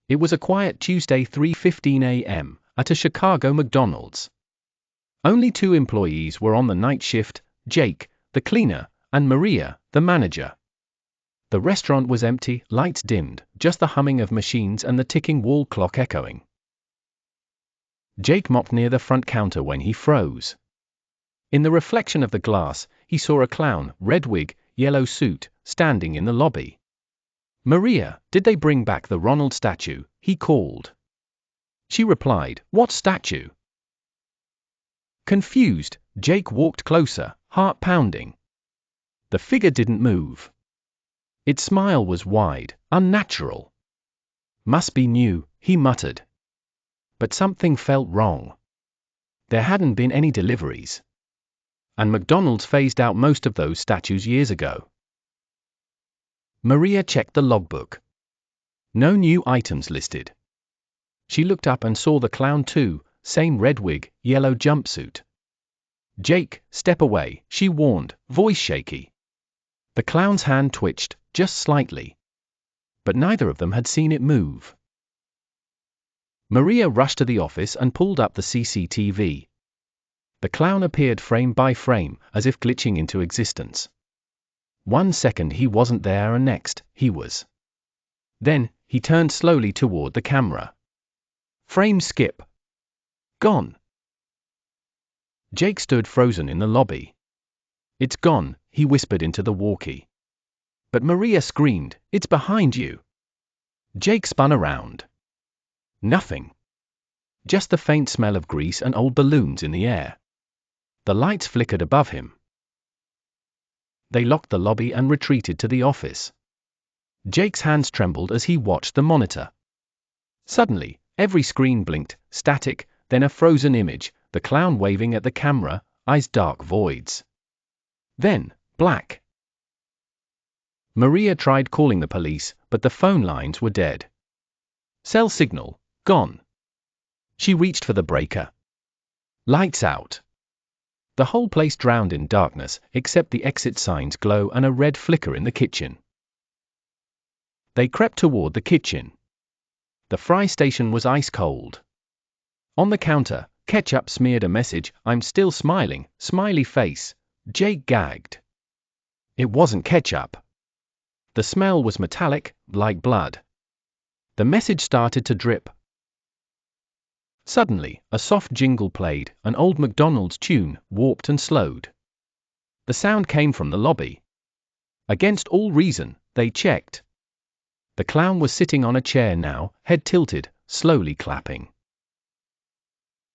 It was a quiet Tuesday 3:15 a.m. at a Chicago McDonald's. Only 2 employees were on the night shift, Jake, the cleaner, and Maria, the manager. The restaurant was empty, lights dimmed, just the humming of machines and the ticking wall clock echoing. Jake mopped near the front counter when he froze. In the reflection of the glass, he saw a clown, red wig, yellow suit, standing in the lobby. "Maria, did they bring back the Ronald statue?" he called. She replied, "What statue?" Confused, Jake walked closer, heart pounding. The figure didn't move. Its smile was wide, unnatural. "Must be new," he muttered. But something felt wrong. There hadn't been any deliveries. And McDonald's phased out most of those statues years ago. Maria checked the logbook. No new items listed. She looked up and saw the clown too, same red wig, yellow jumpsuit. "Jake, step away," she warned, voice shaky. The clown's hand twitched, just slightly. But neither of them had seen it move. Maria rushed to the office and pulled up the CCTV. The clown appeared frame by frame, as if glitching into existence. 1 second he wasn't there and next, he was. Then, he turned slowly toward the camera. Frame skip. Gone. Jake stood frozen in the lobby. "It's gone," he whispered into the walkie. But Maria screamed, "It's behind you." Jake spun around. Nothing. Just the faint smell of grease and old balloons in the air. The lights flickered above him. They locked the lobby and retreated to the office. Jake's hands trembled as he watched the monitor. Suddenly, every screen blinked, static, then a frozen image, the clown waving at the camera, eyes dark voids. Then, black. Maria tried calling the police, but the phone lines were dead. Cell signal, gone. She reached for the breaker. Lights out. The whole place drowned in darkness, except the exit sign's glow and a red flicker in the kitchen. They crept toward the kitchen. The fry station was ice cold. On the counter, ketchup smeared a message, "I'm still smiling," smiley face. Jake gagged. It wasn't ketchup. The smell was metallic, like blood. The message started to drip. Suddenly, a soft jingle played, an old McDonald's tune, warped and slowed. The sound came from the lobby. Against all reason, they checked. The clown was sitting on a chair now, head tilted, slowly clapping.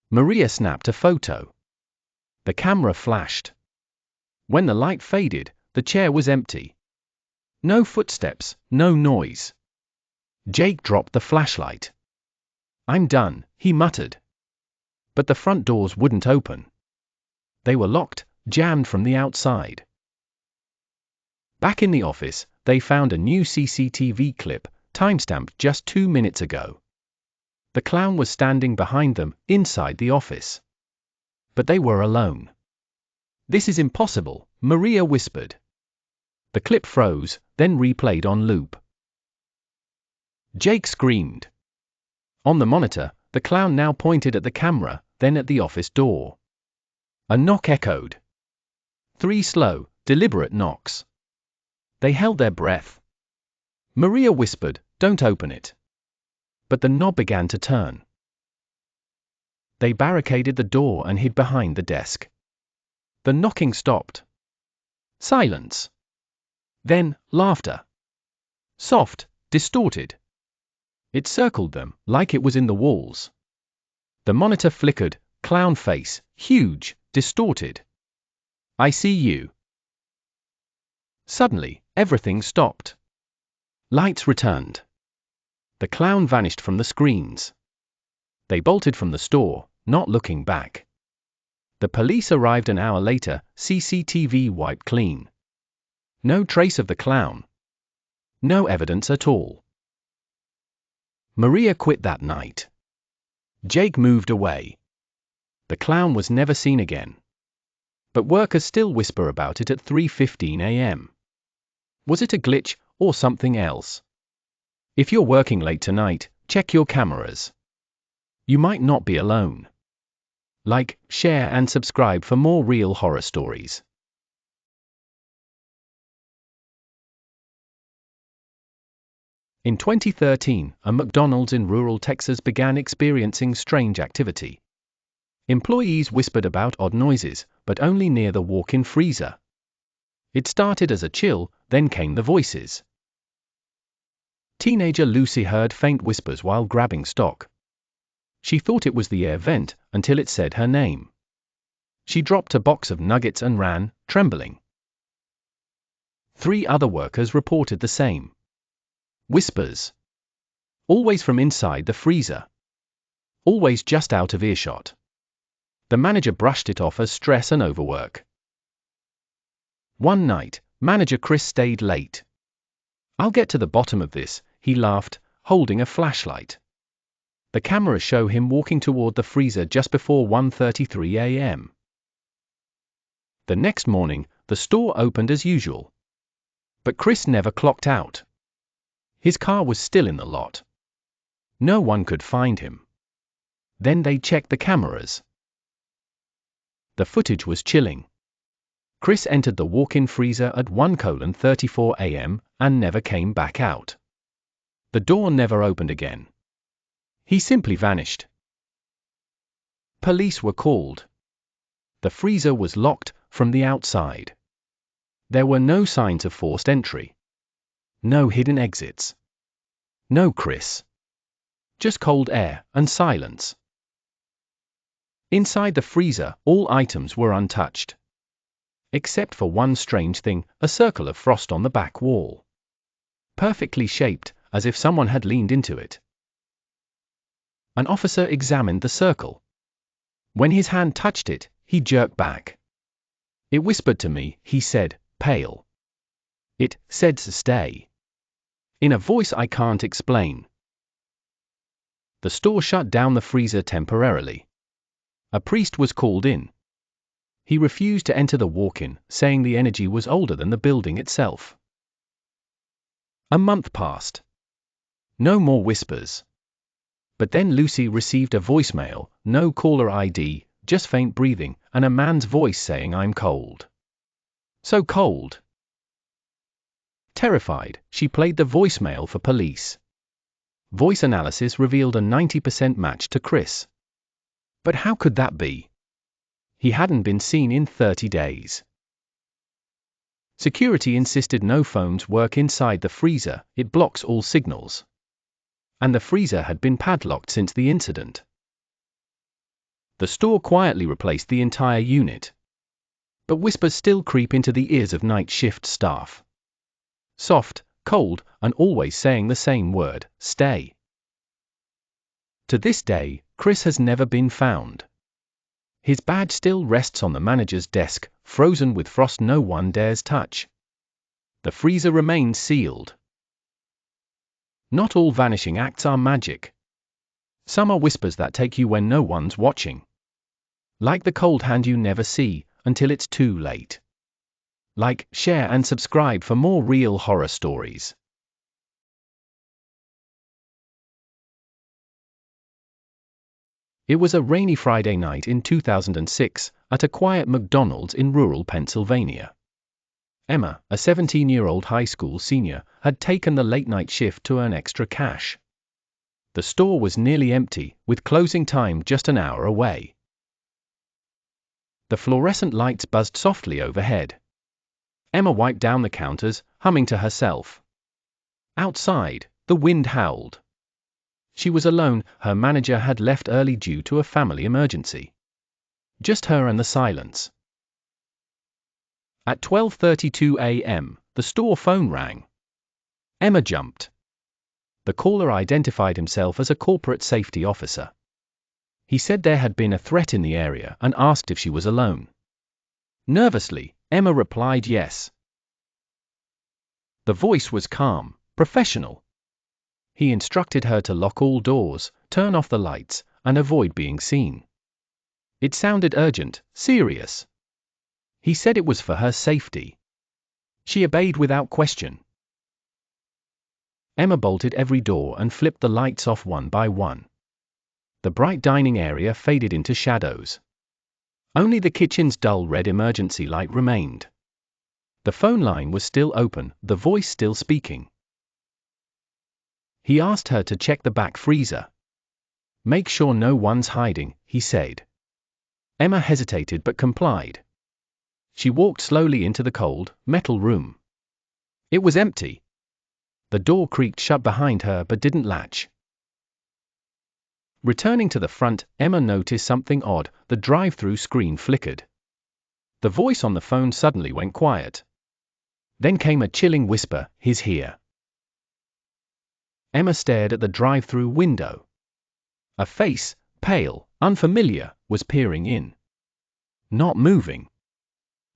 Maria snapped a photo. The camera flashed. When the light faded, the chair was empty. No footsteps, no noise. Jake dropped the flashlight. "I'm done," he muttered. But the front doors wouldn't open. They were locked, jammed from the outside. Back in the office, they found a new CCTV clip, timestamped just 2 minutes ago. The clown was standing behind them, inside the office. But they were alone. "This is impossible," Maria whispered. The clip froze, then replayed on loop. Jake screamed. On the monitor, the clown now pointed at the camera, then at the office door. A knock echoed. 3 slow, deliberate knocks. They held their breath. Maria whispered, "Don't open it." But the knob began to turn. They barricaded the door and hid behind the desk. The knocking stopped. Silence. Then, laughter. Soft, distorted. It circled them, like it was in the walls. The monitor flickered, clown face, huge, distorted. "I see you." Suddenly, everything stopped. Lights returned. The clown vanished from the screens. They bolted from the store, not looking back. The police arrived an hour later, CCTV wiped clean. No trace of the clown. No evidence at all. Maria quit that night. Jake moved away. The clown was never seen again. But workers still whisper about it at 3:15 a.m. Was it a glitch, or something else? If you're working late tonight, check your cameras. You might not be alone. Like, share and subscribe for more real horror stories. In 2013, a McDonald's in rural Texas began experiencing strange activity. Employees whispered about odd noises, but only near the walk-in freezer. It started as a chill, then came the voices. Teenager Lucy heard faint whispers while grabbing stock. She thought it was the air vent until it said her name. She dropped a box of nuggets and ran, trembling. 3 other workers reported the same. Whispers. Always from inside the freezer. Always just out of earshot. The manager brushed it off as stress and overwork. One night, manager Chris stayed late. "I'll get to the bottom of this," he laughed, holding a flashlight. The cameras show him walking toward the freezer just before 1:33 a.m. The next morning, the store opened as usual. But Chris never clocked out. His car was still in the lot. No one could find him. Then they checked the cameras. The footage was chilling. Chris entered the walk-in freezer at 1:34 a.m. and never came back out. The door never opened again. He simply vanished. Police were called. The freezer was locked from the outside. There were no signs of forced entry. No hidden exits. No Chris. Just cold air and silence. Inside the freezer, all items were untouched. Except for one strange thing, a circle of frost on the back wall. Perfectly shaped, as if someone had leaned into it. An officer examined the circle. When his hand touched it, he jerked back. "It whispered to me," he said, pale. "It said stay. In a voice I can't explain." The store shut down the freezer temporarily. A priest was called in. He refused to enter the walk-in, saying the energy was older than the building itself. A month passed. No more whispers. But then Lucy received a voicemail, no caller ID, just faint breathing, and a man's voice saying, "I'm cold. So cold." Terrified, she played the voicemail for police. Voice analysis revealed a 90% match to Chris. But how could that be? He hadn't been seen in 30 days. Security insisted no phones work inside the freezer, it blocks all signals. And the freezer had been padlocked since the incident. The store quietly replaced the entire unit. But whispers still creep into the ears of night shift staff. Soft, cold, and always saying the same word, stay. To this day, Chris has never been found. His badge still rests on the manager's desk, frozen with frost no one dares touch. The freezer remains sealed. Not all vanishing acts are magic. Some are whispers that take you when no one's watching. Like the cold hand you never see, until it's too late. Like, share and subscribe for more real horror stories. It was a rainy Friday night in 2006, at a quiet McDonald's in rural Pennsylvania. Emma, a 17-year-old high school senior, had taken the late-night shift to earn extra cash. The store was nearly empty, with closing time just an hour away. The fluorescent lights buzzed softly overhead. Emma wiped down the counters, humming to herself. Outside, the wind howled. She was alone, her manager had left early due to a family emergency. Just her and the silence. At 12:32 a.m., the store phone rang. Emma jumped. The caller identified himself as a corporate safety officer. He said there had been a threat in the area and asked if she was alone. Nervously, Emma replied yes. The voice was calm, professional. He instructed her to lock all doors, turn off the lights, and avoid being seen. It sounded urgent, serious. He said it was for her safety. She obeyed without question. Emma bolted every door and flipped the lights off one by one. The bright dining area faded into shadows. Only the kitchen's dull red emergency light remained. The phone line was still open, the voice still speaking. He asked her to check the back freezer. "Make sure no one's hiding," he said. Emma hesitated but complied. She walked slowly into the cold, metal room. It was empty. The door creaked shut behind her but didn't latch. Returning to the front, Emma noticed something odd. The drive-through screen flickered. The voice on the phone suddenly went quiet. Then came a chilling whisper, "He's here." Emma stared at the drive-through window. A face, pale, unfamiliar, was peering in. Not moving.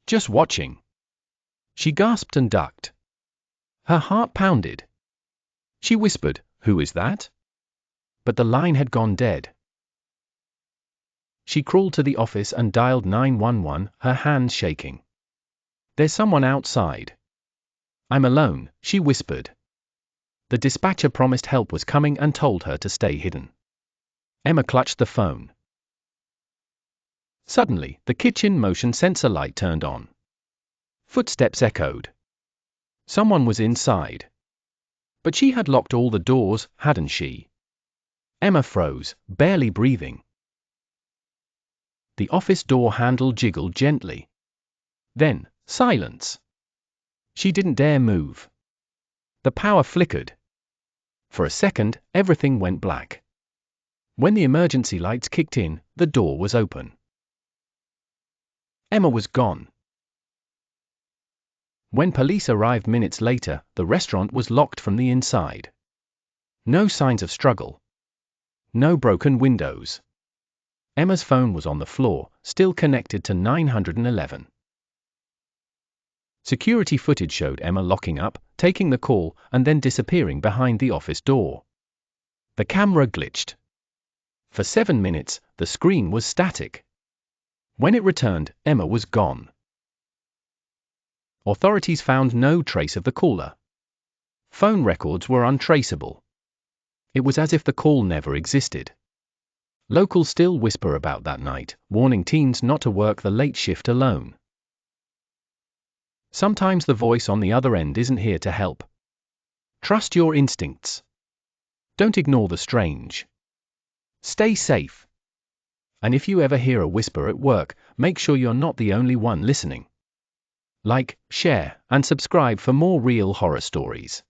Just watching. She gasped and ducked. Her heart pounded. She whispered, "Who is that?" But the line had gone dead. She crawled to the office and dialed 911, her hands shaking. "There's someone outside." "I'm alone," she whispered. The dispatcher promised help was coming and told her to stay hidden. Emma clutched the phone. Suddenly, the kitchen motion sensor light turned on. Footsteps echoed. Someone was inside. But she had locked all the doors, hadn't she? Emma froze, barely breathing. The office door handle jiggled gently. Then, silence. She didn't dare move. The power flickered. For a second, everything went black. When the emergency lights kicked in, the door was open. Emma was gone. When police arrived minutes later, the restaurant was locked from the inside. No signs of struggle. No broken windows. Emma's phone was on the floor, still connected to 911. Security footage showed Emma locking up, taking the call, and then disappearing behind the office door. The camera glitched. For 7 minutes, the screen was static. When it returned, Emma was gone. Authorities found no trace of the caller. Phone records were untraceable. It was as if the call never existed. Locals still whisper about that night, warning teens not to work the late shift alone. Sometimes the voice on the other end isn't here to help. Trust your instincts. Don't ignore the strange. Stay safe. And if you ever hear a whisper at work, make sure you're not the only one listening. Like, share, and subscribe for more real horror stories.